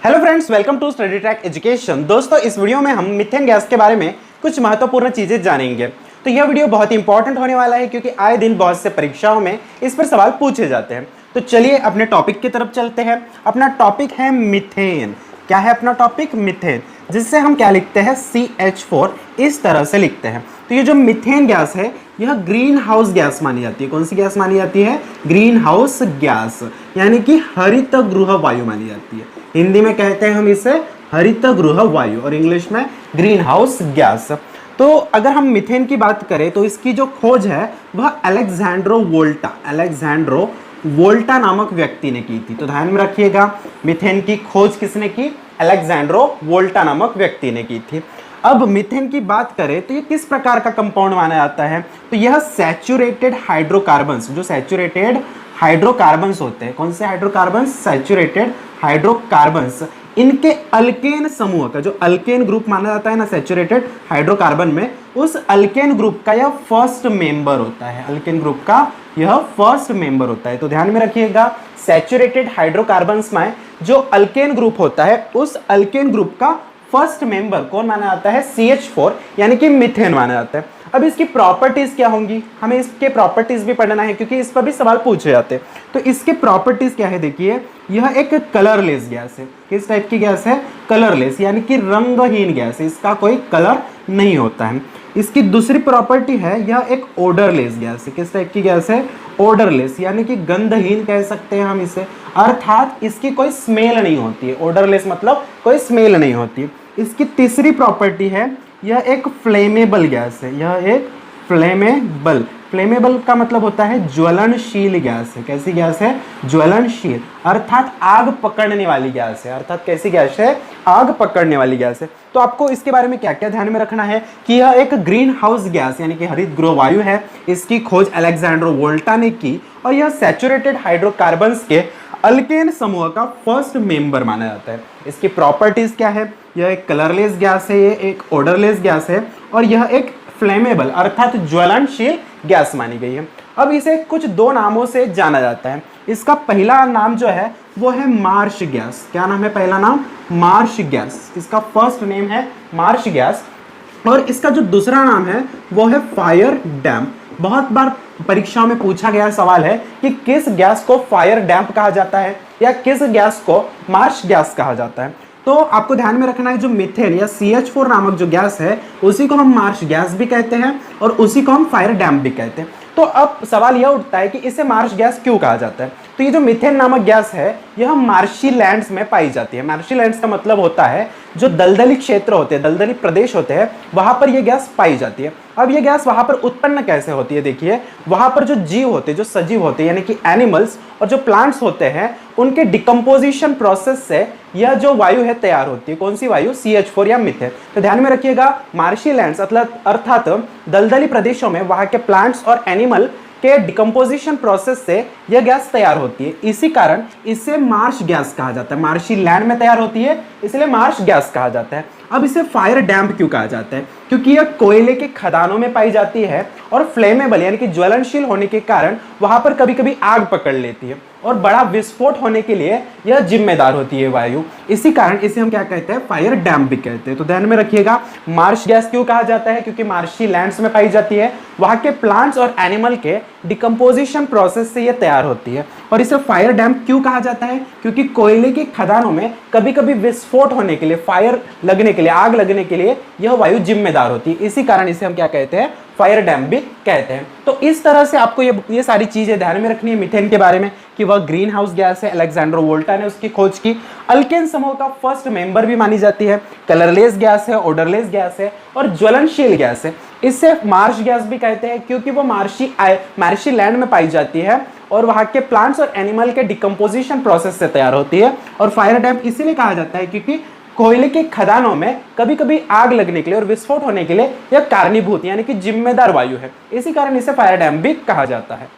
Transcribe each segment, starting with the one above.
Hello friends, welcome to study track education. दोस्तों, इस video में हम मीथेन गैस के बारे में कुछ महत्वपूर्ण चीजें जानेंगे। तो यह वीडियो बहुत इंपॉर्टेंट होने वाला है क्योंकि आए दिन बहुत से परीक्षाओं में इस पर सवाल पूछे जाते हैं। तो चलिए अपने टॉपिक की तरफ चलते हैं। अपना टॉपिक है मीथेन। क्या है अपना टॉपिक? मीथेन, जिससे हम क्या लिखते हैं? CH4 इस तरह से लिखते हैं। तो ये जो मीथेन गैस है यह ग्रीन हाउस गैस मानी जाती है। कौन सी गैस मानी जाती है? ग्रीन हाउस गैस, यानी कि हरित गृह वायु मानी जाती है। हिंदी में कहते हैं हम इसे हरित गृह वायु और इंग्लिश में ग्रीन हाउस गैस। तो अगर हम मीथेन की बात करें तो इसकी जो खोज है वह अलेक्जेंड्रो वोल्टा नामक व्यक्ति ने की थी। तो ध्यान में रखिएगा, मीथेन की खोज किसने की? अलेक्जेंड्रो वोल्टा नामक व्यक्ति ने की थी। अब मीथेन की बात करें तो ये किस प्रकार का कंपाउंड माना जाता है? तो यह सैचुरेटेड हाइड्रोकार्बन्स, जो सैचुरेटेड हाइड्रोकार्बन्स होते हैं, कौन से हाइड्रोकार्बन्स? सैचुरेटेड हाइड्रोकार्बन्स, इनके अल्केन समूह का, जो अल्केन ग्रुप माना जाता है ना सैचुरेटेड हाइड्रोकार्बन में, उस अल्केन ग्रुप का यह फर्स्ट मेंबर होता है। अल्केन ग्रुप का यह फर्स्ट मेंबर होता है। तो ध्यान में रखिएगा, सैचुरेटेड हाइड्रोकार्बन्स में जो अल्केन ग्रुप होता है उस अल्केन ग्रुप का फर्स्ट मेंबर कौन माना जाता है? CH4, यानी कि मीथेन माना जाता है। अब इसकी प्रॉपर्टीज क्या होंगी? हमें इसके प्रॉपर्टीज भी पढ़ना है क्योंकि इस पर भी सवाल पूछे जाते हैं। तो इसके प्रॉपर्टीज क्या है? देखिए, यह एक कलरलेस गैस है। किस टाइप की गैस है? कलरलेस, यानी कि रंगहीन गैस है, इसका कोई कलर नहीं होता है। इसकी दूसरी प्रॉपर्टी है, यह एक ओडरलेस गैस है। किस टाइप की गैस है? ओडरलेस, यानी कि गंधहीन कह सकते हैं हम इसे, अर्थात इसकी कोई स्मेल नहीं होती है। ओडरलेस मतलब कोई स्मेल नहीं होती। इसकी तीसरी प्रॉपर्टी है, यह एक फ्लेमेबल गैस है। यह एक फ्लेमेबल का मतलब होता है ज्वलनशील गैस है। कैसी गैस है? ज्वलनशील, अर्थात आग पकड़ने वाली गैस है। अर्थात कैसी गैस है? आग पकड़ने वाली गैस है। तो आपको इसके बारे में क्या क्या ध्यान में रखना है कि यह एक ग्रीन हाउस गैस यानी कि हरित गृह वायु है। इसकी खोज अलेक्जेंड्रो वोल्टा ने की और यह सैचुरेटेड हाइड्रोकार्बन्स के अल्केन समूह का फर्स्ट मेंबर माना जाता है। इसकी प्रॉपर्टीज क्या है? यह एक कलरलेस गैस है, यह एक ओडरलेस गैस है और यह एक फ्लेमेबल अर्थात ज्वलनशील गैस मानी गई है। अब इसे कुछ दो नामों से जाना जाता है। इसका पहला नाम जो है वो है मार्श गैस। क्या नाम है पहला नाम? Marsh gas. इसका फर्स्ट नेम है मार्श गैस। और इसका जो दूसरा नाम है वो है फायर डैम्प। बहुत बार परीक्षाओं में पूछा गया सवाल है कि किस गैस को फायर डैम्प कहा जाता है या किस गैस को मार्श गैस कहा जाता है। तो आपको ध्यान में रखना है, जो मीथेन या CH4 नामक जो गैस है उसी को हम मार्श गैस भी कहते हैं और उसी को हम फायर डैम्प भी कहते हैं। तो अब सवाल यह उठता है कि इसे मार्श गैस क्यों कहा जाता है? तो ये जो मीथेन नामक गैस है यह मार्शी लैंड्स में पाई जाती है। मार्शी लैंड्स का मतलब होता है जो दलदली क्षेत्र होते हैं, दलदली प्रदेश होते हैं, वहां पर यह गैस पाई जाती है। अब यह गैस वहां पर उत्पन्न कैसे होती है? देखिए, वहां पर जो जीव होते हैं, जो सजीव होते हैं यानी कि एनिमल्स और जो प्लांट्स होते हैं, उनके डिकम्पोजिशन प्रोसेस से यह जो वायु है तैयार होती है। कौन सी वायु? CH4 या मीथेन। तो ध्यान में रखिएगा, मार्शी लैंड्स अर्थात दलदली प्रदेशों में वहां के प्लांट्स और एनिमल के डिकम्पोजिशन प्रोसेस से यह गैस तैयार होती है। इसी कारण इसे मार्श गैस कहा जाता है। मार्शी लैंड में तैयार होती है इसलिए मार्श गैस कहा जाता है। अब इसे फायर डैम्प क्यों कहा जाता है? क्योंकि यह कोयले के खदानों में पाई जाती है और फ्लेमेबल यानी कि ज्वलनशील होने के कारण वहां पर कभी कभी आग पकड़ लेती है और बड़ा विस्फोट होने के लिए यह जिम्मेदार होती है वायु। इसी कारण इसे हम क्या कहते हैं? फायर डैम्प भी कहते हैं। तो ध्यान में रखिएगा, मार्श गैस क्यों कहा जाता है? क्योंकि मार्शी लैंड्स में पाई जाती है, वहां के प्लांट्स और एनिमल के डिकम्पोजिशन प्रोसेस से यह तैयार होती है। और इसे फायर डैम्प क्यों कहा जाता है? क्योंकि कोयले के खदानों में कभी कभी विस्फोट होने के लिए, फायर लगने के लिए, आग लगने के लिए यह वायु जिम्मेदार होती है। इसी कारण इसे हम क्या कहते हैं? फायर डैम्प भी कहते हैं। तो इस तरह से आपको ये सारी चीजें ध्यान में रखनी है मीथेन के बारे में कि वह ग्रीन हाउस गैस है, अलेक्जेंड्रो वोल्टा ने उसकी खोज की, अल्केन समूह का फर्स्ट मेंबर भी मानी जाती है, कलरलेस गैस है, ओडरलेस गैस है और ज्वलनशील गैस है। इससे मार्श गैस भी कहते हैं क्योंकि वो मार्शी लैंड में पाई जाती है और वहां के प्लांट्स और एनिमल के डिकम्पोजिशन प्रोसेस से तैयार होती है। और फायर डैम्प इसीलिए कहा जाता है क्योंकि कोयले के खदानों में कभी कभी आग लगने के लिए और विस्फोट होने के लिए यह कारणीभूत यानी कि जिम्मेदार वायु है। इसी कारण इसे फायर डैम्प भी कहा जाता है।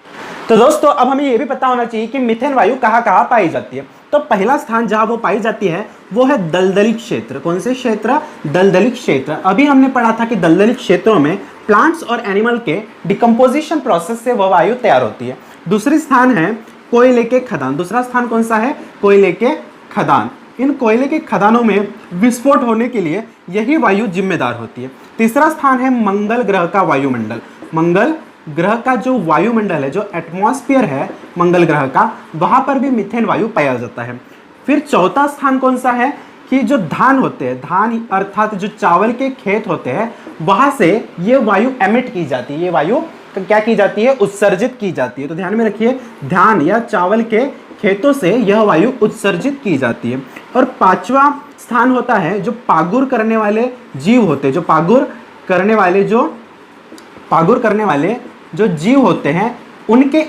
तो दोस्तों, अब हमें यह भी पता होना चाहिए कि मीथेन वायु कहाँ कहाँ पाई जाती है। तो पहला स्थान जहां वो पाई जाती है वो है दलदली क्षेत्र। कौन से क्षेत्र? दलदली क्षेत्र। अभी हमने पढ़ा था कि दलदली क्षेत्रों में प्लांट्स और एनिमल के डिकम्पोजिशन प्रोसेस से वह वायु तैयार होती है। दूसरी स्थान है कोयले के खदान। दूसरा स्थान कौन सा है? कोयले के खदान। इन कोयले के खदानों में विस्फोट होने के लिए यही वायु जिम्मेदार होती है। तीसरा स्थान है मंगल ग्रह का वायुमंडल। मंगल ग्रह का जो वायुमंडल है, जो एटमॉस्फेयर है मंगल ग्रह का, वहां पर भी मीथेन वायु पाया जाता है। फिर चौथा स्थान कौन सा है कि जो धान होते हैं, धान अर्थात जो चावल के खेत होते हैं, वहां से ये वायु एमिट की जाती है, ये वायु क्या की जाती है, उत्सर्जित की जाती है। तो ध्यान में रखिए, धान या चावल के खेतों से यह वायु उत्सर्जित की जाती है। और पांचवा स्थान होता है जो पागुर करने वाले जीव होते हैं, जो पागुर करने वाले जो जीव होते हैं, उनके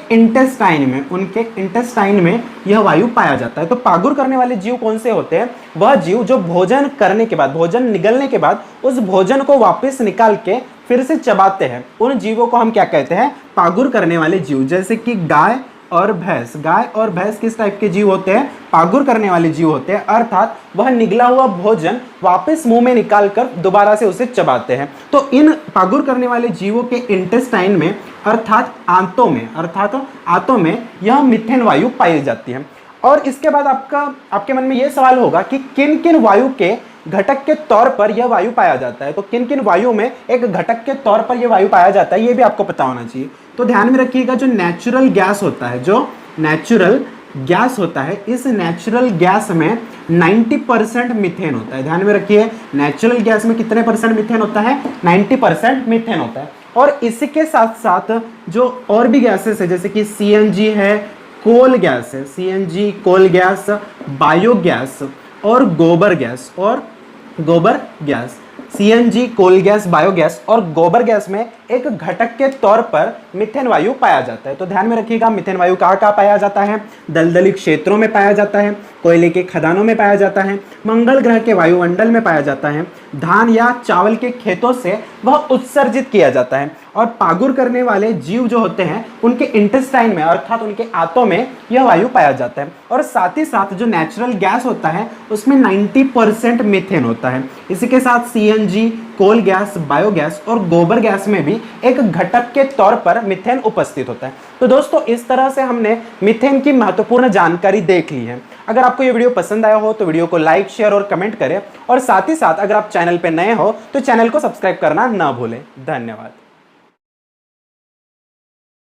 इंटेस्टाइन में यह वायु पाया जाता है। तो पागुर करने वाले जीव कौन से होते हैं? वह जीव जो भोजन करने के बाद, भोजन निगलने के बाद उस भोजन को वापस निकाल के फिर से चबाते हैं, उन जीवों को हम क्या कहते हैं? पागुर करने वाले जीव। जैसे कि गाय और भैंस, गाय और भैंस किस टाइप के जीव होते हैं? पागुर करने वाले जीव होते हैं, अर्थात वह निगला हुआ भोजन वापस मुंह में निकालकर दोबारा से उसे चबाते हैं। तो इन पागुर करने वाले जीवों के इंटेस्टाइन में अर्थात आंतों में यह मीथेन वायु पाई जाती है। और इसके बाद आपके मन में यह सवाल होगा कि किन किन वायु के घटक के तौर पर यह वायु पाया जाता है। तो किन किन वायु में एक घटक के तौर पर यह वायु पाया जाता है, यह भी आपको पता होना चाहिए। तो ध्यान में रखिएगा, जो नेचुरल गैस होता है, इस नेचुरल गैस में 90% मीथेन होता है। ध्यान में रखिए, नेचुरल गैस में कितने परसेंट मीथेन होता है? 90% मीथेन होता है। और इसके साथ साथ जो और भी गैसेस है, जैसे कि सीएनजी है, कोल गैस है, सीएनजी, कोल गैस, बायोगैस और gobar gas, CNG, coal gas, biogas और गोबर गैस में एक घटक के तौर पर मीथेन वायु पाया जाता है। तो ध्यान में रखिएगा, मीथेन वायु कहाँ पाया जाता है? दलदली क्षेत्रों में पाया जाता है, कोयले के खदानों में पाया जाता है, मंगल ग्रह के वायुमंडल में पाया जाता है, धान या चावल के खेतों से वह उत्सर्जित किया जाता है। और पागुर करने वाले जीव जो होते हैं, उनके इंटेस्टाइन में अर्थात उनके आंतों में यह वायु पाया जाता है। और साथ ही साथ जो नेचुरल गैस होता है, उसमें 90% मीथेन होता है। इसी के साथ सीएनजी, कोल गैस, बायोगैस और गोबर गैस में भी एक घटक के तौर पर मीथेन उपस्थित होता है। तो दोस्तों, इस तरह से हमने मीथेन की महत्वपूर्ण जानकारी देख ली है। अगर आपको ये वीडियो पसंद आया हो तो वीडियो को लाइक, शेयर और कमेंट करें। और साथ ही साथ अगर आप चैनल पर नए हो तो चैनल को सब्सक्राइब करना ना भूलें। धन्यवाद।